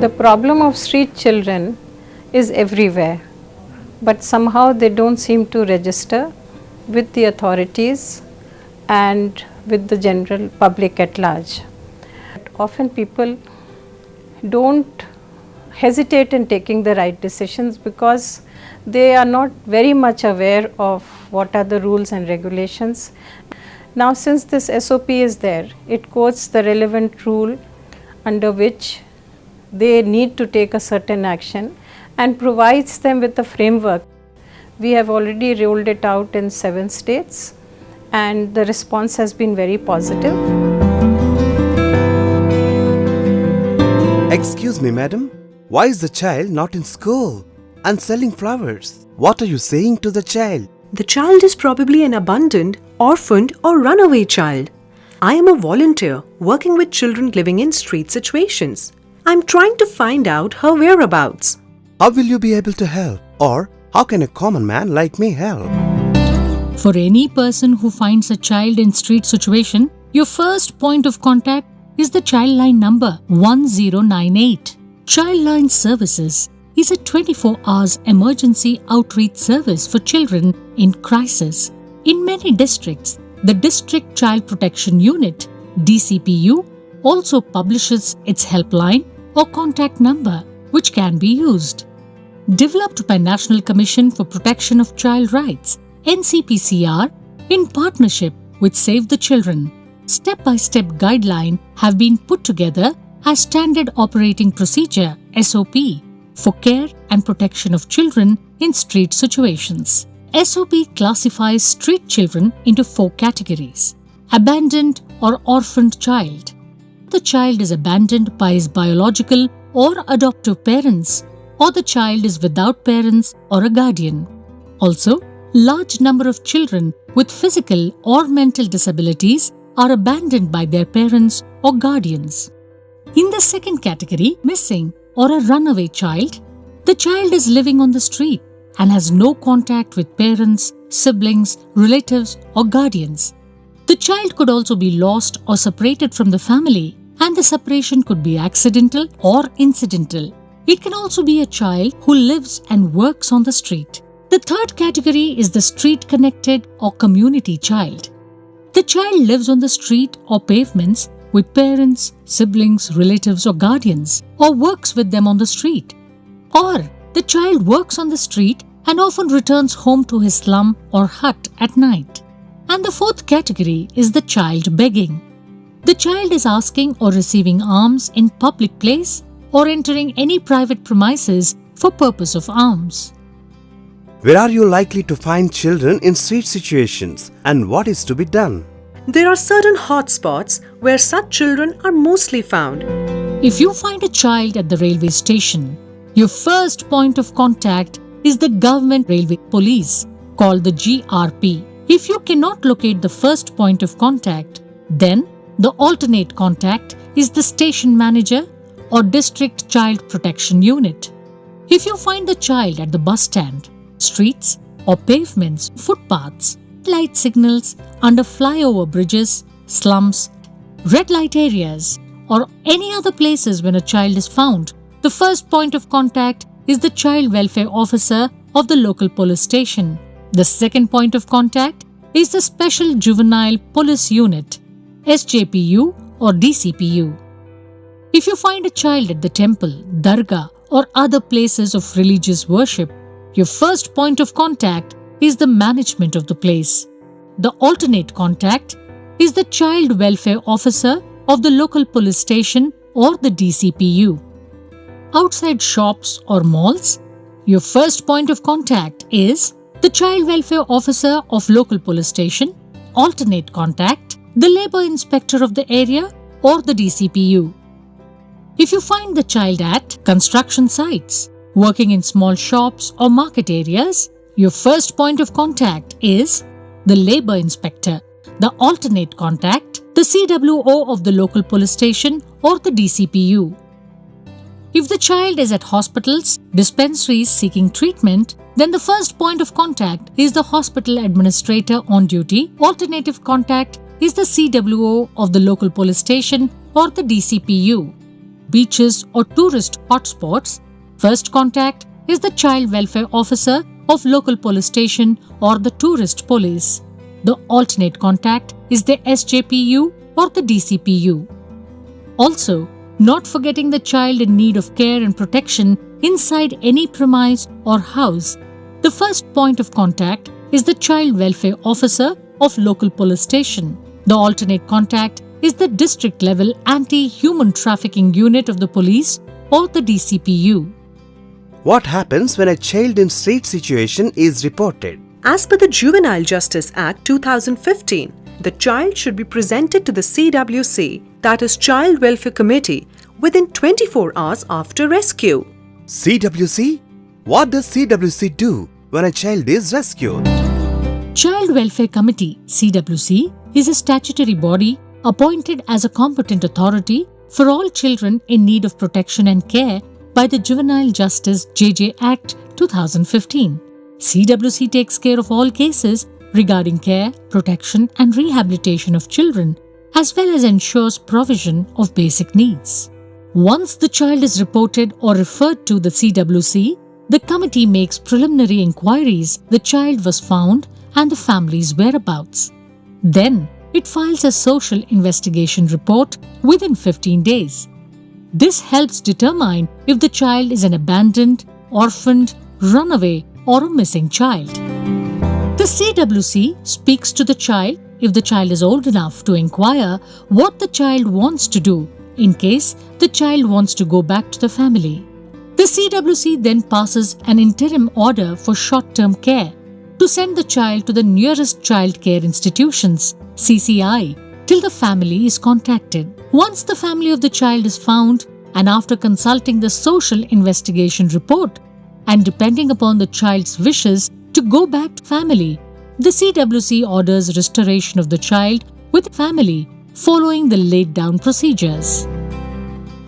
The problem of street children is everywhere, but somehow they don't seem to register with the authorities and with the general public at large. Often people don't hesitate in taking the right decisions because they are not very much aware of what are the rules and regulations. Now, since this SOP is there, it quotes the relevant rule under which they need to take a certain action and provides them with a framework. We have already rolled it out in 7 states and the response has been very positive. Excuse me, madam. Why is the child not in school and selling flowers? What are you saying to the child? The child is probably an abandoned, orphaned or runaway child. I am a volunteer working with children living in street situations. I'm trying to find out her whereabouts. How will you be able to help? Or how can a common man like me help? For any person who finds a child in street situation, your first point of contact is the Childline number 1098. Childline Services is a 24 hours emergency outreach service for children in crisis. In many districts, the District Child Protection Unit (DCPU) also publishes its helpline or contact number, which can be used. Developed by National Commission for Protection of Child Rights (NCPCR) in partnership with Save the Children, step-by-step guidelines have been put together as Standard Operating Procedure (SOP) for care and protection of children in street situations. SOP classifies street children into 4 categories: abandoned or orphaned child. The child is abandoned by his biological or adoptive parents, or the child is without parents or a guardian. Also, large number of children with physical or mental disabilities are abandoned by their parents or guardians. In the second category, missing or a runaway child, the child is living on the street and has no contact with parents, siblings, relatives or guardians. The child could also be lost or separated from the family, and the separation could be accidental or incidental. It can also be a child who lives and works on the street. The third category is the street-connected or community child. The child lives on the street or pavements with parents, siblings, relatives or guardians, or works with them on the street. Or the child works on the street and often returns home to his slum or hut at night. And the fourth category is the child begging. The child is asking or receiving alms in public place or entering any private premises for purpose of alms. Where are you likely to find children in street situations and what is to be done? There are certain hotspots where such children are mostly found. If you find a child at the railway station, your first point of contact is the Government Railway Police, called the GRP. If you cannot locate the first point of contact, then the alternate contact is the station manager or District Child Protection Unit. If you find the child at the bus stand, streets or pavements, footpaths, light signals, under flyover bridges, slums, red light areas, or any other places when a child is found, the first point of contact is the Child Welfare Officer of the local police station. The second point of contact is the Special Juvenile Police Unit, SJPU or DCPU. If you find a child at the temple, dargah, or other places of religious worship, your first point of contact is the management of the place. The alternate contact is the Child Welfare Officer of the local police station or the DCPU. Outside shops or malls, your first point of contact is the Child Welfare Officer of local police station, alternate contact, the Labour Inspector of the area or the DCPU. If you find the child at construction sites, working in small shops or market areas, your first point of contact is the Labour Inspector, the alternate contact, the CWO of the local police station or the DCPU. If the child is at hospitals, dispensaries seeking treatment, then the first point of contact is the hospital administrator on duty. Alternative contact is the CWO of the local police station or the DCPU. beaches, or tourist hotspots, first contact is the child welfare officer of local police station or the tourist police. The alternate contact is the SJPU or the DCPU. Also, not forgetting the child in need of care and protection inside any premise or house, the first point of contact is the child welfare officer of local police station. The alternate contact is the district level anti-human trafficking unit of the police or the DCPU. What happens when a child in street situation is reported? As per the Juvenile Justice Act 2015, the child should be presented to the CWC, that is Child Welfare Committee, within 24 hours after rescue. CWC? What does CWC do when a child is rescued? Child Welfare Committee (CWC) is a statutory body appointed as a competent authority for all children in need of protection and care by the Juvenile Justice (JJ) Act 2015. CWC takes care of all cases regarding care, protection and rehabilitation of children, as well as ensures provision of basic needs. Once the child is reported or referred to the CWC, the committee makes preliminary inquiries the child was found and the family's whereabouts. Then, it files a social investigation report within 15 days. This helps determine if the child is an abandoned, orphaned, runaway, or a missing child. The CWC speaks to the child if the child is old enough to inquire what the child wants to do in case the child wants to go back to the family. The CWC then passes an interim order for short-term care to send the child to the nearest child care institutions, CCI, till the family is contacted. Once the family of the child is found, and after consulting the social investigation report, and depending upon the child's wishes to go back to family, the CWC orders restoration of the child with the family following the laid down procedures.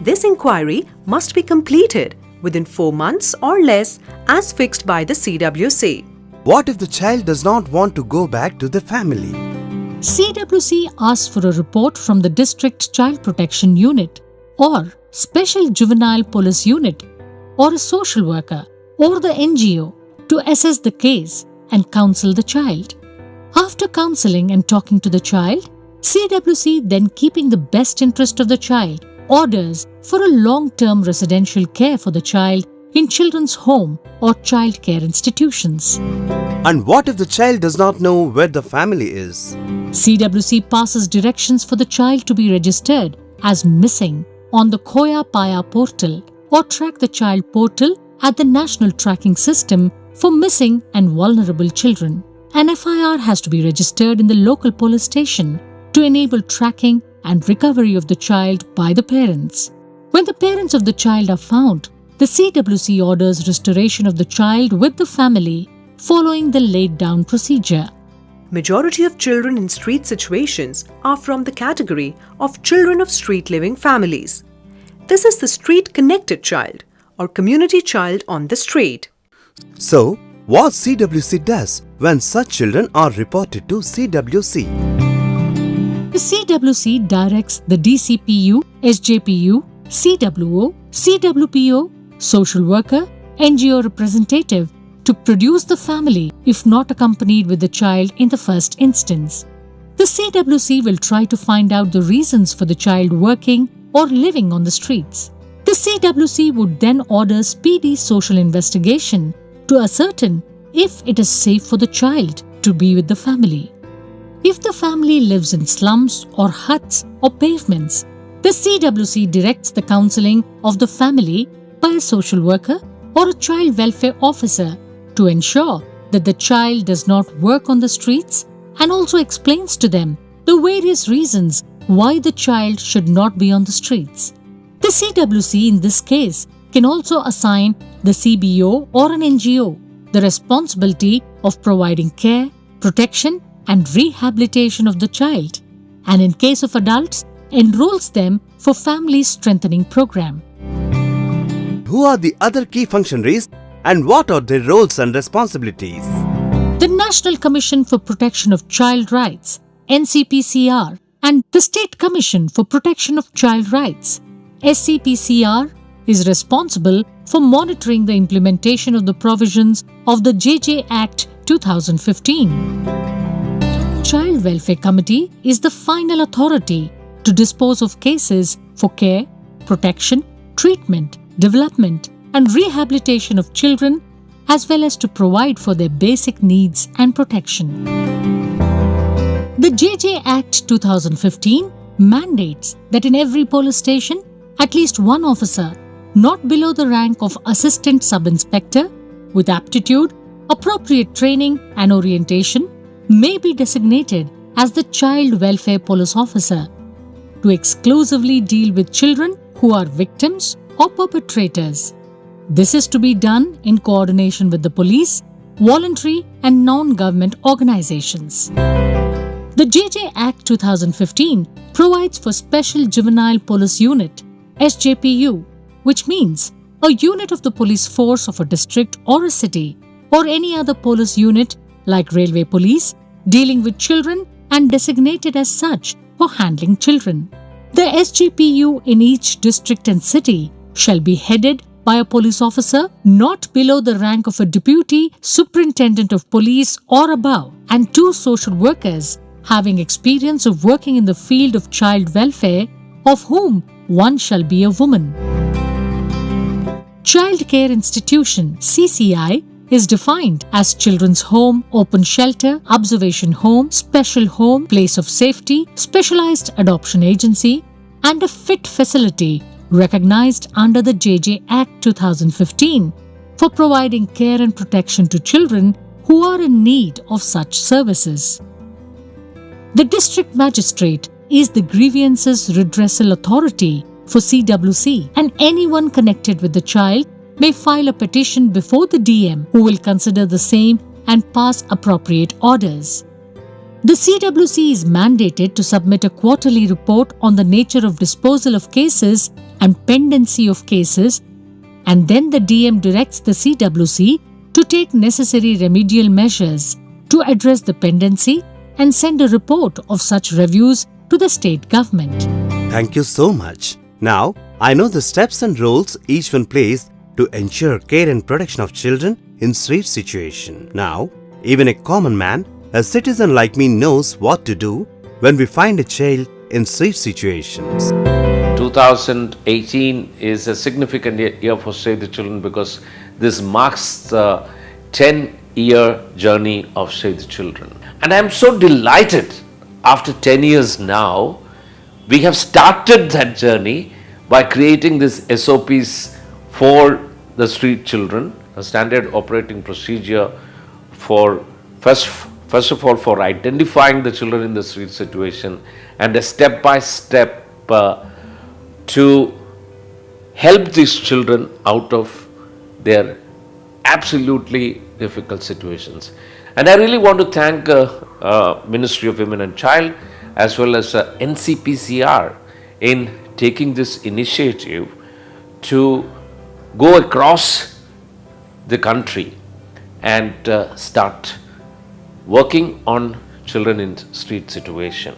This inquiry must be completed within 4 months or less as fixed by the CWC. What if the child does not want to go back to the family? CWC asks for a report from the District Child Protection Unit or Special Juvenile Police Unit or a social worker or the NGO to assess the case and counsel the child. After counseling and talking to the child, CWC, then keeping the best interest of the child, orders for a long-term residential care for the child in children's home or child care institutions. And what if the child does not know where the family is? CWC passes directions for the child to be registered as missing on the Khoya Paya portal or Track the Child portal at the National Tracking System for Missing and Vulnerable Children. An FIR has to be registered in the local police station to enable tracking and recovery of the child by the parents. When the parents of the child are found, the CWC orders restoration of the child with the family following the laid down procedure. Majority of children in street situations are from the category of children of street living families. This is the street connected child or community child on the street. So, what CWC does when such children are reported to CWC? The CWC directs the DCPU, SJPU, CWO, CWPO, social worker, NGO representative to produce the family if not accompanied with the child in the first instance. The CWC will try to find out the reasons for the child working or living on the streets. The CWC would then order speedy social investigation to ascertain if it is safe for the child to be with the family. If the family lives in slums or huts or pavements, the CWC directs the counseling of the family by a social worker or a child welfare officer to ensure that the child does not work on the streets and also explains to them the various reasons why the child should not be on the streets. The CWC in this case can also assign the CBO or an NGO the responsibility of providing care, protection and rehabilitation of the child, and in case of adults, enrolls them for family strengthening program. Who are the other key functionaries and what are their roles and responsibilities? The National Commission for Protection of Child Rights, NCPCR, and the State Commission for Protection of Child Rights. SCPCR is responsible for monitoring the implementation of the provisions of the JJ Act 2015. Child Welfare Committee is the final authority to dispose of cases for care, protection, treatment, development, and rehabilitation of children, as well as to provide for their basic needs and protection. The JJ Act 2015 mandates that in every police station, at least one officer, not below the rank of Assistant Sub-Inspector, with aptitude, appropriate training and orientation, may be designated as the Child Welfare Police Officer to exclusively deal with children who are victims or perpetrators. This is to be done in coordination with the police, voluntary and non-government organizations. The JJ Act 2015 provides for Special Juvenile Police Unit, SJPU, which means a unit of the police force of a district or a city or any other police unit like railway police dealing with children and designated as such for handling children. The SJPU in each district and city shall be headed by a police officer not below the rank of a deputy superintendent of police or above, and 2 social workers having experience of working in the field of child welfare, of whom one shall be a woman. Child Care Institution (CCI) is defined as children's home, open shelter, observation home, special home, place of safety, specialized adoption agency, and a fit facility recognized under the JJ Act 2015 for providing care and protection to children who are in need of such services. The District Magistrate is the Grievances Redressal Authority for CWC, and anyone connected with the child may file a petition before the DM, who will consider the same and pass appropriate orders. The CWC is mandated to submit a quarterly report on the nature of disposal of cases and pendency of cases, and then the DM directs the CWC to take necessary remedial measures to address the pendency and send a report of such reviews to the state government. Thank you so much. Now, I know the steps and roles each one plays to ensure care and protection of children in street situation. Now, even a common man, a citizen like me, knows what to do when we find a child in street situations. 2018 is a significant year for Save the Children because this marks the 10-year journey of Save the Children. And I am so delighted after 10 years now, we have started that journey by creating these SOPs for the street children, a standard operating procedure for first of all for identifying the children in the street situation, and a step-by-step to help these children out of their absolutely difficult situations. And I really want to thank Ministry of Women and Child as well as NCPCR in taking this initiative to go across the country and start working on children in street situation.